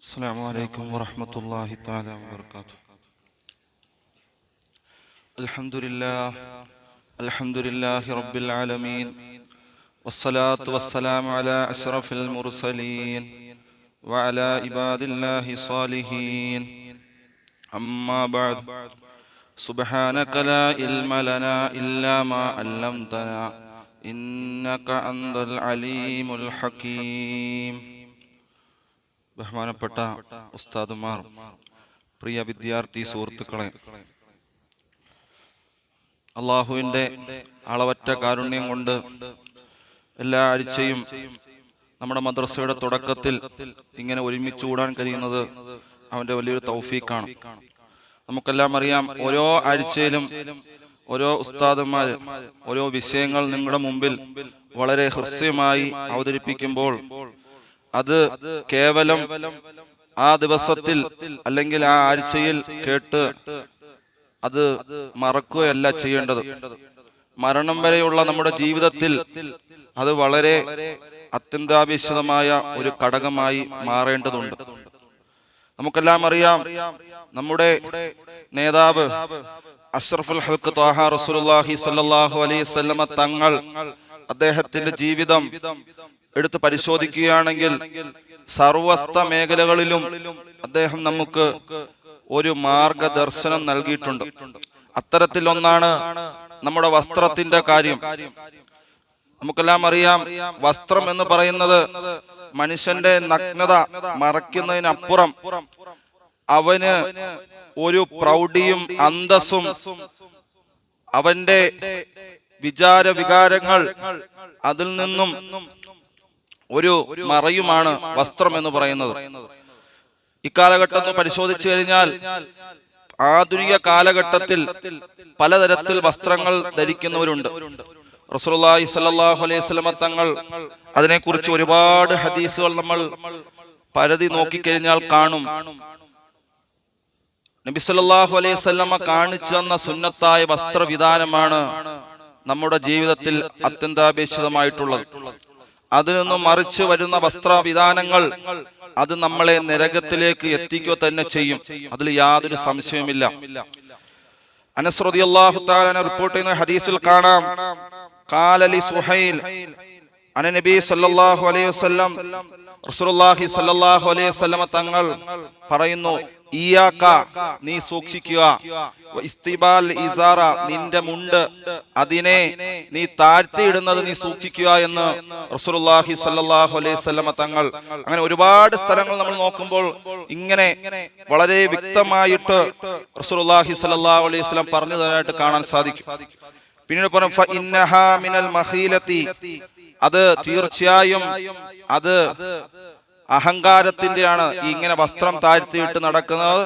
അസ്സലാമു അലൈക്കും വറഹ്മത്തുള്ളാഹി തആല വബറകാതുഹു. അൽഹംദുലില്ലാഹി റബ്ബിൽ ആലമീൻ വസ്സലാത്തു വസ്സലാമു അലാ അശ്റഫിൽ മുർസലീൻ വഅലാ ഇബാദില്ലാഹി സ്വാലിഹീൻ. അമ്മാ ബഅദ്. സുബ്ഹാനക ലാ ഇൽമ ലനാ ഇല്ലാ മാ അല്ലംതനാ ഇന്നക അൻതൽ അലീമുൽ ഹകീം. ബഹുമാനപ്പെട്ട ഉസ്താദുമാർ, പ്രിയ വിദ്യാർത്ഥി സുഹൃത്തുക്കളെ, അള്ളാഹുവിൻ്റെ അളവറ്റ കാരുണ്യം കൊണ്ട് എല്ലാ ആഴ്ചയും നമ്മുടെ മദ്രസയുടെ തുടക്കത്തിൽ ഇങ്ങനെ ഒരുമിച്ച് കൂടാൻ കഴിയുന്നത് അവൻ്റെ വലിയൊരു തൗഫീഖാണ്. നമുക്കെല്ലാം അറിയാം, ഓരോ ആഴ്ചയിലും ഓരോ ഉസ്താദുമാർ ഓരോ വിഷയങ്ങൾ നിങ്ങളുടെ മുമ്പിൽ വളരെ ഹൃസ്യമായി അവതരിപ്പിക്കുമ്പോൾ അത് കേവലം ആ ദിവസത്തിൽ അല്ലെങ്കിൽ ആ ആഴ്ചയിൽ കേട്ട് അത് മറക്കുകയല്ല ചെയ്യേണ്ടത്. മരണം വരെയുള്ള നമ്മുടെ ജീവിതത്തിൽ അത് വളരെ അത്യന്താപേക്ഷിതമായ ഒരു ഘടകമായി മാറേണ്ടതുണ്ട്. നമുക്കെല്ലാം അറിയാം, നമ്മുടെ നേതാവ് അഷ്റഫുൽ ഹൽഖ് ത്വാഹ റസൂലുള്ളാഹി സ്വല്ലല്ലാഹു അലൈഹി വസല്ലമ തങ്ങൾ അദ്ദേഹത്തിന്റെ ജീവിതം എടുത്ത് പരിശോധിക്കുകയാണെങ്കിൽ സർവസ്ത മേഖലകളിലും അദ്ദേഹം നമുക്ക് ഒരു മാർഗദർശനം നൽകിയിട്ടുണ്ട്. അത്തരത്തിൽ ഒന്നാണ് നമ്മുടെ വസ്ത്രത്തിന്റെ കാര്യം. നമുക്കെല്ലാം അറിയാം, വസ്ത്രം എന്ന് പറയുന്നത് മനുഷ്യന്റെ നഗ്നത മറയ്ക്കുന്നതിനപ്പുറം അവന് ഒരു പ്രൗഢിയും അന്തസ്സും അവന്റെ വികാരങ്ങൾ അതിൽ നിന്നും ഒരു മറയുമാണ് വസ്ത്രം എന്ന് പറയുന്നത്. ഇക്കാലഘട്ടത്തിൽ പരിശോധിച്ചു കഴിഞ്ഞാൽ ആധുനിക കാലഘട്ടത്തിൽ പലതരത്തിൽ വസ്ത്രങ്ങൾ ധരിക്കുന്നവരുണ്ട്. റസൂലുള്ളാഹി സ്വല്ലല്ലാഹു അലൈഹി വസല്ലമ തങ്ങൾ അതിനെക്കുറിച്ച് ഒരുപാട് ഹദീസുകൾ നമ്മൾ പരതി നോക്കിക്കഴിഞ്ഞാൽ കാണും. നബി സല്ലല്ലാഹു അലൈഹി വസല്ലമ കാണിച്ചു തന്ന സുന്നത്തായ വസ്ത്രവിധാനമാണ് നമ്മുടെ ജീവിതത്തിൽ അത്യന്താപേക്ഷിതമായിട്ടുള്ളത്. അതിൽ നിന്നും മറിച്ച് വരുന്ന വസ്ത്രവിധാനങ്ങൾ അത് നമ്മളെ നരകത്തിലേക്ക് എത്തിക്കുക തന്നെ ചെയ്യും. അതിൽ യാതൊരു സംശയവുമില്ല. അനസ് റളിയല്ലാഹു തആല റിപ്പോർട്ട് ചെയ്യുന്ന ഹദീസിൽ കാണാം, ഖാല ലി സുഹൈൽ അന നബി സല്ലല്ലാഹു അലൈഹി വസല്ലം, റസൂലുള്ളാഹി സല്ലല്ലാഹു അലൈഹി വസല്ലം തങ്ങൾ പറയുന്നു, ഇയ്യാക, നീ സൂക്ഷിക്കുക, ഇസ്തിബാൽ ഇസാറ, നിന്റെ മുണ്ട് അതിനെ നീ താഴ്ത്തിയിടുന്നത് നീ സൂക്ഷിക്കുക എന്ന് റസൂലുള്ളാഹി സ്വല്ലല്ലാഹു അലൈഹി വസല്ലം തങ്ങൾ. അങ്ങനെ ഒരുപാട് സ്ഥലങ്ങൾ നമ്മൾ നോക്കുമ്പോൾ ഇങ്ങനെ വളരെ വ്യക്തമായിട്ട് റസൂലുള്ളാഹി സ്വല്ലല്ലാഹു അലൈഹി വസല്ലം പറഞ്ഞതായിട്ട് കാണാൻ സാധിക്കും. പിന്നീട് പറഞ്ഞു, ഫ ഇന്നഹാ മിനൽ മഖീലത്തി, അത് തീർച്ചയായും അത് അഹങ്കാരത്തിന്റെയാണ്. ഇങ്ങനെ വസ്ത്രം താഴ്ത്തിയിട്ട് നടക്കുന്നത്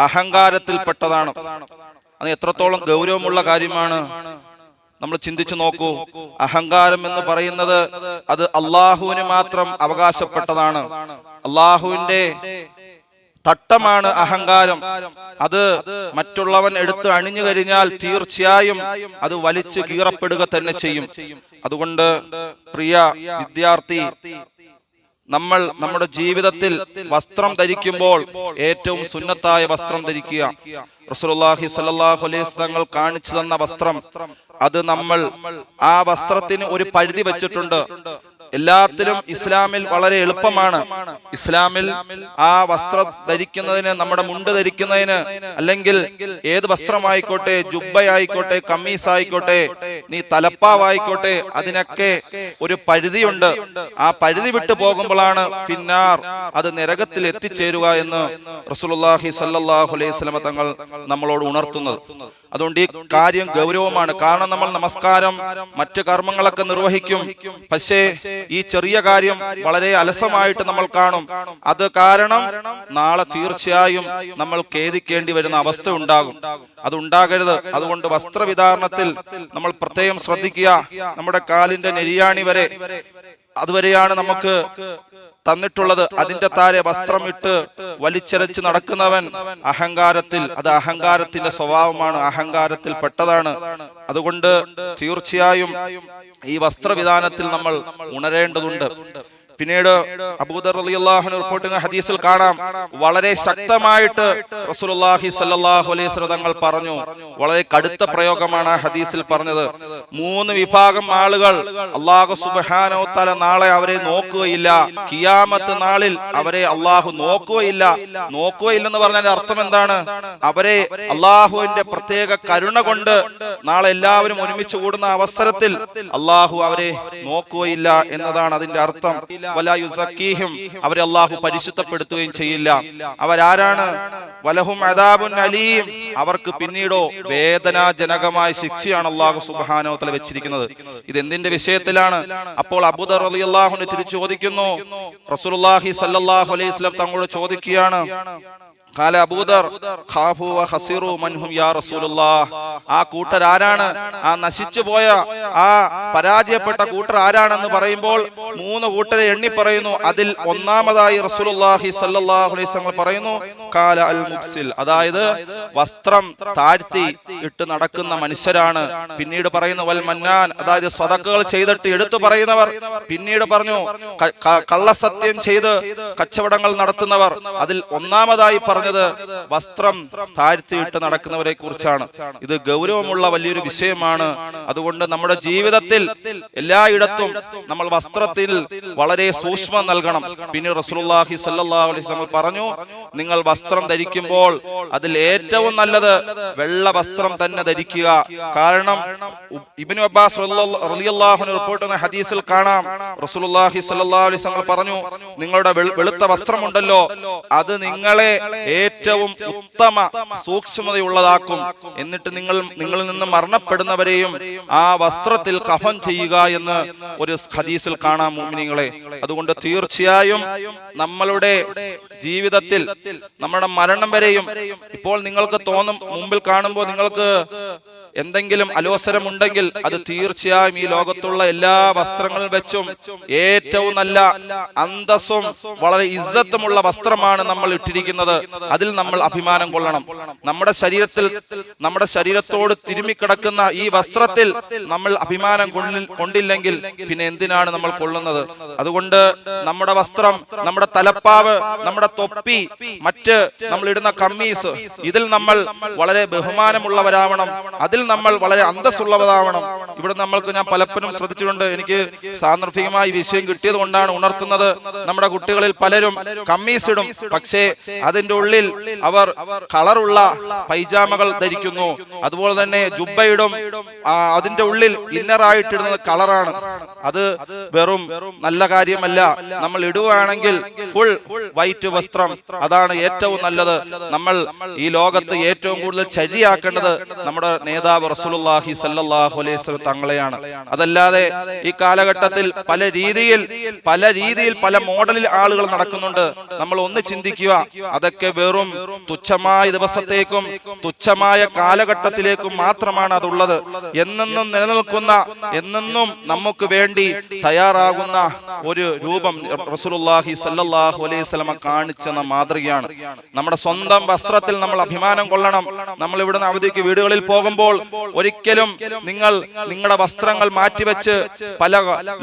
അഹങ്കാരത്തിൽപ്പെട്ടതാണ്. അത് എത്രത്തോളം ഗൗരവമുള്ള കാര്യമാണ് നമ്മൾ ചിന്തിച്ചു നോക്കൂ. അഹങ്കാരം എന്ന് പറയുന്നത് അത് അള്ളാഹുവിന് മാത്രം അവകാശപ്പെട്ടതാണ്. അള്ളാഹുവിന്റെ തട്ടമാണ് അഹങ്കാരം. അത് മറ്റുള്ളവൻ എടുത്ത് അണിഞ്ഞു കഴിഞ്ഞാൽ തീർച്ചയായും അത് വലിച്ചു കീറപ്പെടുക തന്നെ ചെയ്യും. അതുകൊണ്ട് പ്രിയ വിദ്യാർത്ഥി, നമ്മൾ നമ്മുടെ ജീവിതത്തിൽ വസ്ത്രം ധരിക്കുമ്പോൾ ഏറ്റവും സുന്നത്തായ വസ്ത്രം ധരിക്കുക. റസൂലുള്ളാഹി സ്വല്ലല്ലാഹു അലൈഹി വസല്ലം തങ്ങൾ കാണിച്ചു തന്ന വസ്ത്രം, അത് നമ്മൾ ആ വസ്ത്രത്തിന് ഒരു പരിധി വെച്ചിട്ടുണ്ട്. എല്ലാത്തിലും ഇസ്ലാമിൽ വളരെ എളുപ്പമാണ്. ഇസ്ലാമിൽ ആ വസ്ത്രം ധരിക്കുന്നതിന്, നമ്മുടെ മുണ്ട് ധരിക്കുന്നതിന്, അല്ലെങ്കിൽ ഏത് വസ്ത്രമായിക്കോട്ടെ, ജുബ്ബയായിക്കോട്ടെ, കമ്മീസ് ആയിക്കോട്ടെ, നീ തലപ്പാവായിക്കോട്ടെ, അതിനൊക്കെ ഒരു പരിധിയുണ്ട്. ആ പരിധി വിട്ടു പോകുമ്പോഴാണ് ഫിന്നാർ, അത് നരകത്തിൽ എത്തിച്ചേരുക എന്ന് റസൂലുള്ളാഹി സ്വല്ലല്ലാഹു അലൈഹി വസല്ലം തങ്ങൾ നമ്മളോട് ഉണർത്തുന്നത്. അതുകൊണ്ട് ഈ കാര്യം ഗൗരവമാണ്. കാരണം നമ്മൾ നമസ്കാരം, മറ്റു കർമ്മങ്ങളൊക്കെ നിർവഹിക്കും, പക്ഷേ ഈ ചെറിയ കാര്യം വളരെ അലസമായിട്ട് നമ്മൾ കാണും. അത് കാരണം നാളെ തീർച്ചയായും നമ്മൾ ഖേദിക്കേണ്ടി വരുന്ന അവസ്ഥ ഉണ്ടാകും. അത് ഉണ്ടാകരുത്. അതുകൊണ്ട് വസ്ത്രവിധാരണത്തിൽ നമ്മൾ പ്രത്യേകം ശ്രദ്ധിക്കുക. നമ്മുടെ കാലിന്റെ നെരിയാണി വരെ, അതുവരെയാണ് നമുക്ക് തന്നിട്ടുള്ളത്. അതിന്റെ താരെ വസ്ത്രം ഇട്ട് വലിച്ചരച്ച് നടക്കുന്നവൻ അഹങ്കാരത്തിൽ, അത് അഹങ്കാരത്തിന്റെ സ്വഭാവമാണ്, അഹങ്കാരത്തിൽ പെട്ടതാണ്. അതുകൊണ്ട് തീർച്ചയായും ഈ വസ്ത്രവിധാനത്തിൽ നമ്മൾ ഉണരേണ്ടതുണ്ട്. പിന്നീട് അബൂദർ റളിയല്ലാഹു അൻഹു റിപ്പോർട്ട് ചെയ്യുന്ന ഹദീസിൽ കാണാം, വളരെ ശക്തമായിട്ട് റസൂലുള്ളാഹി സ്വല്ലല്ലാഹു അലൈഹി വസല്ലം തങ്ങൾ പറഞ്ഞു. വളരെ കടുത്ത പ്രയോഗമാണ് ആ ഹദീസിൽ പറഞ്ഞത്. 3 വിഭാഗം ആളുകൾ അല്ലാഹു സുബ്ഹാനഹു വ തആല നാളെ അവരെ നോക്കുകയില്ല. ഖിയാമത്ത് നാളിൽ അവരെ അല്ലാഹു നോക്കുകയില്ലെന്ന് പറഞ്ഞാൽ അർത്ഥം എന്താണ്? അവരെ അല്ലാഹുവിന്റെ പ്രത്യേക കരുണ കൊണ്ട് നാളെ എല്ലാവരും ഒരുമിച്ച് കൂടുന്ന അവസരത്തിൽ അല്ലാഹു അവരെ നോക്കുകയില്ല എന്നതാണ് അതിന്റെ അർത്ഥം. വലാ യുസക്കീഹിം, അവരെ അല്ലാഹു പരിശുദ്ധപ്പെടുത്തുകയും ചെയ്യില്ല. അവരാരാണ്? വലഹും അദാബുൻ അലീം, അവർക്ക് പിന്നീടോ വേദനാജനകമായ ശിക്ഷയാണ് അല്ലാഹു സുബ്ഹാനഹു വ തആല വെച്ചിരിക്കുന്നത്. ഇത് എന്തിന്റെ വിഷയത്തിലാണ്? അപ്പോൾ അബൂദർ റളിയല്ലാഹു അൻഹു തിരിച്ചു ചോദിക്കുന്നു, റസൂലുള്ളാഹി സ്വല്ലല്ലാഹു അലൈഹി വസല്ലം തങ്ങളോട് ചോദിക്കുകയാണ്, ഖാല അബൂദർ ഖാഫു വ ഖസിറു മൻഹും യാ റസൂലുള്ളാഹ്, ആ കൂട്ടർ ആരാണ്? ആ നശിച്ചുപോയ, ആ പരാജയപ്പെട്ട കൂട്ടർ ആരാണെന്ന് പറയുമ്പോൾ 3 കൂട്ടരെ എണ്ണി പറയുന്നു. അതിൽ ഒന്നാമതായി റസൂലുള്ളാഹി സ്വല്ലല്ലാഹു അലൈഹി വസല്ലം പറയുന്നു, ഖാല അൽ മുബ്സിൽ, അതായത് വസ്ത്രം താഴ്ത്തി ഇട്ട് നടക്കുന്ന മനുഷ്യരാണ്. പിന്നീട് പറയുന്നു വൽ മന്നാൻ, അതായത് സ്വതക്കകൾ ചെയ്തിട്ട് എടുത്തു പറയുന്നവർ. പിന്നീട് പറഞ്ഞു കള്ളസത്യം ചെയ്ത് കച്ചവടങ്ങൾ നടത്തുന്നവർ. അതിൽ ഒന്നാമതായി പറഞ്ഞത് വസ്ത്രം താഴ്ത്തിയിട്ട് നടക്കുന്നവരെ കുറിച്ചാണ്. ഇത് ഗൗരവമുള്ള വലിയൊരു വിഷയമാണ്. അതുകൊണ്ട് നമ്മുടെ ജീവിതത്തിൽ എല്ലായിടത്തും നമ്മൾ വസ്ത്രത്തിൽ വളരെ സൂക്ഷ്മം നൽകണം. പിന്നെ റസൂലുള്ളാഹി സ്വല്ലല്ലാഹു അലൈഹി വസല്ലം പറഞ്ഞു, നിങ്ങൾ വസ്ത്രം ധരിക്കുമ്പോൾ അതിൽ ഏറ്റവും നല്ലത് വെള്ള വസ്ത്രം തന്നെ ധരിക്കുക. കാരണം ഇബ്നു അബ്ബാസ് റളിയല്ലാഹു അൻഹു റിപ്പോർട്ട് ചെയ്യുന്ന ഹദീസിൽ കാണാം, റസൂലുള്ളാഹി സ്വല്ലല്ലാഹു അലൈഹി വസല്ലം പറഞ്ഞു, നിങ്ങളുടെ വെളുത്ത വസ്ത്രമുണ്ടല്ലോ അത് നിങ്ങളെ ഏറ്റവും ഉത്തമ സൂക്ഷ്മതയുള്ളതാക്കും. എന്നിട്ട് നിങ്ങളിൽ നിന്ന് മരണപ്പെടുന്നവരെയും ആ വസ്ത്രത്തിൽ കഫൻ ചെയ്യുക എന്ന് ഒരു ഹദീസിൽ കാണാം മുഅ്മിനീങ്ങളെ. അതുകൊണ്ട് തീർച്ചയായും നമ്മളുടെ ജീവിതത്തിൽ നമ്മുടെ മരണം വരെയും, ഇപ്പോൾ നിങ്ങൾക്ക് തോന്നും മുമ്പിൽ കാണുമ്പോൾ നിങ്ങൾക്ക് എന്തെങ്കിലും അലോസരമുണ്ടെങ്കിൽ അത് തീർച്ചയായും ഈ ലോകത്തുള്ള എല്ലാ വസ്ത്രങ്ങളിൽ വെച്ചും ഏറ്റവും നല്ല അന്തസ്സും വളരെ ഇസ്സത്തുമുള്ള വസ്ത്രമാണ് നമ്മൾ ഇട്ടിരിക്കുന്നത്. അതിൽ നമ്മൾ അഭിമാനം കൊള്ളണം. നമ്മുടെ ശരീരത്തോട് തിരുമിക്കിടക്കുന്ന ഈ വസ്ത്രത്തിൽ നമ്മൾ അഭിമാനം കൊണ്ടില്ലെങ്കിൽ പിന്നെ എന്തിനാണ് നമ്മൾ കൊള്ളുന്നത്? അതുകൊണ്ട് നമ്മുടെ വസ്ത്രം, നമ്മുടെ തലപ്പാവ്, നമ്മുടെ തൊപ്പി, മറ്റ് നമ്മൾ ഇടുന്ന കമ്മീസ്, ഇതിൽ നമ്മൾ വളരെ ബഹുമാനമുള്ളവരാവണം. അതിൽ നമ്മൾ വളരെ അന്തസ്സുള്ളവരാവണം. ഇവിടെ നമ്മൾക്ക് ഞാൻ പലപ്പോഴും ശ്രദ്ധിച്ചിട്ടുണ്ട്. എനിക്ക് സാന്ദർഭികമായി വിഷയം കിട്ടിയത് കൊണ്ടാണ് ഉണർത്തുന്നത്. നമ്മുടെ കുട്ടികളിൽ പലരും കമ്മീസ് ഇടും, പക്ഷേ അതിന്റെ ഉള്ളിൽ അവർ കളറുള്ള പൈജാമകൾ ധരിക്കുന്നു. അതുപോലെ തന്നെ ജുബ്ബയിടും, അതിന്റെ ഉള്ളിൽ ഇന്നറായിട്ടിടുന്നത് കളറാണ്. അത് വെറും നല്ല കാര്യമല്ല. നമ്മൾ ഇടുകയാണെങ്കിൽ ഫുൾ വൈറ്റ് വസ്ത്രം, അതാണ് ഏറ്റവും നല്ലത്. നമ്മൾ ഈ ലോകത്ത് ഏറ്റവും കൂടുതൽ ചര്യയാക്കേണ്ടത് നമ്മുടെ നേതാവ് റസൂലുള്ളാഹി സ്വല്ലല്ലാഹു അലൈഹി വസല്ലം തങ്ങളെയാണ്. അതല്ലാതെ ഈ കാലഘട്ടത്തിൽ പല രീതിയിൽ പല മോഡലിൽ ആളുകൾ നടക്കുന്നുണ്ട്. നമ്മൾ ഒന്ന് ചിന്തിക്കുക, അതൊക്കെ വെറും തുച്ഛമായ ദിവസത്തേക്കും തുച്ഛമായ കാലഘട്ടത്തിലേക്കും മാത്രമാണ് അതുള്ളത്. എന്നെന്നും നിലനിൽക്കുന്ന, എന്നെന്നും നമുക്ക് വേണ്ടി തയ്യാറാകുന്ന ഒരു രൂപം റസൂലുള്ളാഹി സ്വല്ലല്ലാഹു അലൈഹി വസല്ലം കാണിച്ചെന്ന മാതൃകയാണ്. നമ്മുടെ സ്വന്തം വസ്ത്രത്തിൽ നമ്മൾ അഭിമാനം കൊള്ളണം. നമ്മൾ ഇവിടുന്ന് അവധിക്ക് വീടുകളിൽ പോകുമ്പോൾ ഒരിക്കലും നിങ്ങൾ നിങ്ങളുടെ വസ്ത്രങ്ങൾ മാറ്റിവെച്ച് പല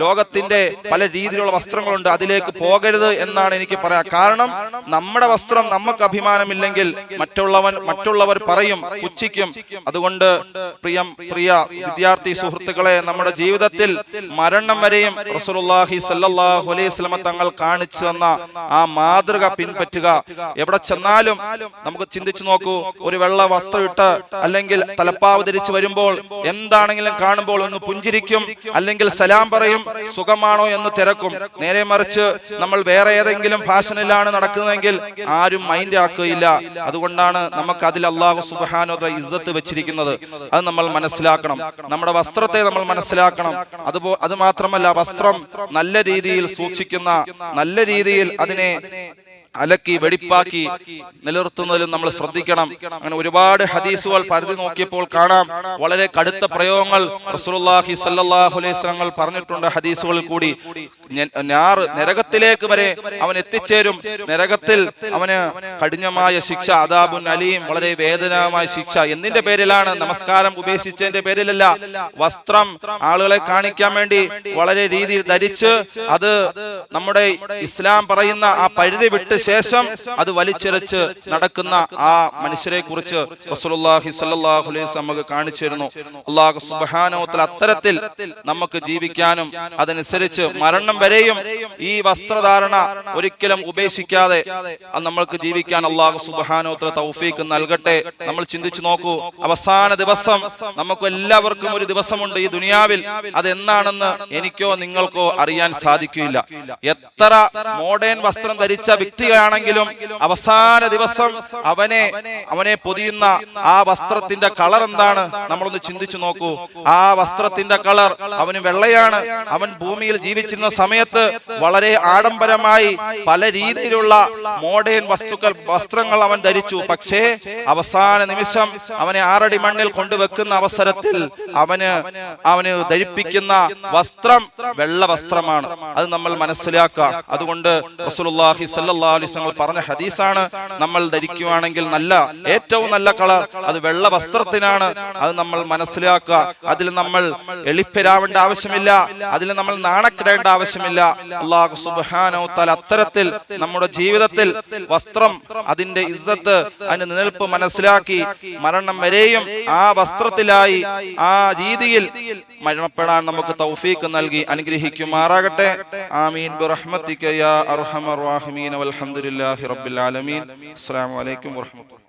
ലോകത്തിന്റെ പല രീതിയിലുള്ള വസ്ത്രങ്ങളുണ്ട്, അതിലേക്ക് പോകരുത് എന്നാണ് എനിക്ക് പറയാം. കാരണം നമ്മുടെ വസ്ത്രം നമുക്ക് അഭിമാനമില്ലെങ്കിൽ മറ്റുള്ളവർ പറയും, പുച്ഛിക്കും. അതുകൊണ്ട് പ്രിയ വിദ്യാർത്ഥി സുഹൃത്തുക്കളെ, നമ്മുടെ ജീവിതത്തിൽ മരണം വരെയും റസൂലുള്ളാഹി സ്വല്ലല്ലാഹു അലൈഹി വസല്ലം തങ്ങൾ കാണിച്ചു തന്ന ആ മാതൃക പിൻപറ്റുക. എവിടെ ചെന്നാലും നമുക്ക് ചിന്തിച്ചു നോക്കൂ, ഒരു വെള്ള വസ്ത്രം ഇട്ട് അല്ലെങ്കിൽ തലപ്പാവ് ധരിച്ചു വരുമ്പോൾ എന്താണെങ്കിലും കാണുമ്പോൾ ഒന്ന് പുഞ്ചിരിക്കും, അല്ലെങ്കിൽ സലാം പറയും, സുഖമാണോ എന്ന് തിരക്കും. നേരെ മറിച്ച് നമ്മൾ വേറെ ഏതെങ്കിലും ഫാഷനിലാണ് നടക്കുന്നതെങ്കിൽ ആരും മൈൻഡ് ആക്കുകയില്ല. അതുകൊണ്ടാണ് നമുക്ക് അതിൽ അല്ലാഹു സുബ്ഹാനഹു വ തആല ഇസ്സത്ത് വെച്ചിരിക്കുന്നത്. അത് നമ്മൾ മനസ്സിലാക്കണം. നമ്മുടെ വസ്ത്രത്തെ നമ്മൾ മനസ്സിലാക്കണം. അത് മാത്രമല്ല, വസ്ത്രം നല്ല രീതിയിൽ സൂക്ഷിക്കുന്ന, നല്ല രീതിയിൽ അതിനെ അലക്കി വെടിപ്പാക്കി നിലനിർത്തുന്നതിലും നമ്മൾ ശ്രദ്ധിക്കണം. അങ്ങനെ ഒരുപാട് ഹദീസുകൾ പരിധി നോക്കിയപ്പോൾ കാണാം, വളരെ കടുത്ത പ്രയോഗങ്ങൾ റസൂലുള്ളാഹി സ്വല്ലല്ലാഹു അലൈഹി വസല്ലം പറഞ്ഞിട്ടുണ്ട്. ഹദീസുകളിൽ കൂടി നരകത്തിലേക്ക് വരെ അവൻ എത്തിച്ചേരും. നരകത്തിൽ അവന് കഠിനമായ ശിക്ഷ, അദാബുൻ അലീം, വളരെ വേദനാമായ ശിക്ഷ. എന്തിന്റെ പേരിലാണ്? നമസ്കാരം ഉപേക്ഷിച്ചതിന്റെ പേരിലല്ല. വസ്ത്രം ആളുകളെ കാണിക്കാൻ വേണ്ടി വളരെ രീതിയിൽ ധരിച്ച് അത് നമ്മുടെ ഇസ്ലാം പറയുന്ന ആ പരിധി വിട്ട് ശേഷം അത് വലിച്ചിറച്ച് നടക്കുന്ന ആ മനുഷ്യരെ കുറിച്ച് റസൂലുള്ളാഹി സ്വല്ലല്ലാഹു അലൈഹി വസല്ലം നമുക്ക് കാണിച്ചു തരുന്നു. അല്ലാഹു സുബ്ഹാനഹു വ തആല അത്തരത്തിൽ നമുക്ക് ജീവിക്കാനും അതനുസരിച്ച് മരണം വരെയും ഈ വസ്ത്രധാരണ ഒരിക്കലും ഉപേക്ഷിക്കാതെ നമ്മൾക്ക് ജീവിക്കാൻ അല്ലാഹു സുബ്ഹാനഹു വ തആല തൗഫീഖ് നൽകട്ടെ. നമ്മൾ ചിന്തിച്ചു നോക്കൂ, അവസാന ദിവസം നമുക്ക് എല്ലാവർക്കും ഒരു ദിവസമുണ്ട് ഈ ദുനിയാവിൽ. അതെന്നാണെന്ന് എനിക്കോ നിങ്ങൾക്കോ അറിയാൻ സാധിക്കില്ല. എത്ര മോഡേൺ വസ്ത്രം ധരിച്ച വ്യക്തിയാണെങ്കിലും അവസാന ദിവസം അവനെ പൊതിയുന്ന ആ വസ്ത്രത്തിന്റെ കളർ എന്താണ്? നമ്മളൊന്ന് ചിന്തിച്ചു നോക്കൂ. ആ വസ്ത്രത്തിന്റെ കളർ അവന് വെള്ളയാണ്. അവൻ ഭൂമിയിൽ ജീവിച്ചിരുന്ന സമയത്ത് വളരെ ആഡംബരമായി പല രീതിയിലുള്ള മോഡേൺ വസ്ത്രങ്ങൾ അവൻ ധരിച്ചു. പക്ഷേ അവസാന നിമിഷം അവനെ 6 അടി മണ്ണിൽ കൊണ്ടുവെക്കുന്ന അവസരത്തിൽ അവന് ധരിപ്പിക്കുന്ന വസ്ത്രം വെള്ള വസ്ത്രമാണ്. അത് നമ്മൾ മനസ്സിലാക്കുക. അതുകൊണ്ട് റസൂലുള്ളാഹി സ്വല്ലല്ലാഹു അലൈഹി വസല്ലം പറഞ്ഞ ഹദീസാണ്, നമ്മൾ ധരിക്കുകയാണെങ്കിൽ ഏറ്റവും നല്ല കളർ അത് വെള്ള വസ്ത്രത്തിനാണ്. അത് നമ്മൾ മനസ്സിലാക്കുക. അതിൽ നമ്മൾ എളിപ്പരാവേണ്ട ആവശ്യമില്ല, അതിൽ നമ്മൾ നാണക്കെടേണ്ട ആവശ്യമില്ല. അല്ലാഹു സുബ്ഹാനഹു വ തആല അത്തരത്തിൽ നമ്മുടെ ജീവിതത്തിൽ വസ്ത്രം, അതിന്റെ ഇസ്സത്ത്, അതിന്റെ നിലനിൽപ്പ് മനസ്സിലാക്കി മരണം വരെയും ആ വസ്ത്രത്തിലായി ആ രീതിയിൽ മരണപ്പെടാൻ നമുക്ക് തൗഫീഖ് നൽകി അനുഗ്രഹിക്കുമാറാകട്ടെ. ആമീൻ ബിറഹ്മതിക യാ അർഹമർ റഹീമീൻ വൽഹംദുലില്ലാഹി റബ്ബിൽ ആലമീൻ. അസ്സലാമു അലൈക്കും വറഹ്മത്തുള്ളാഹി.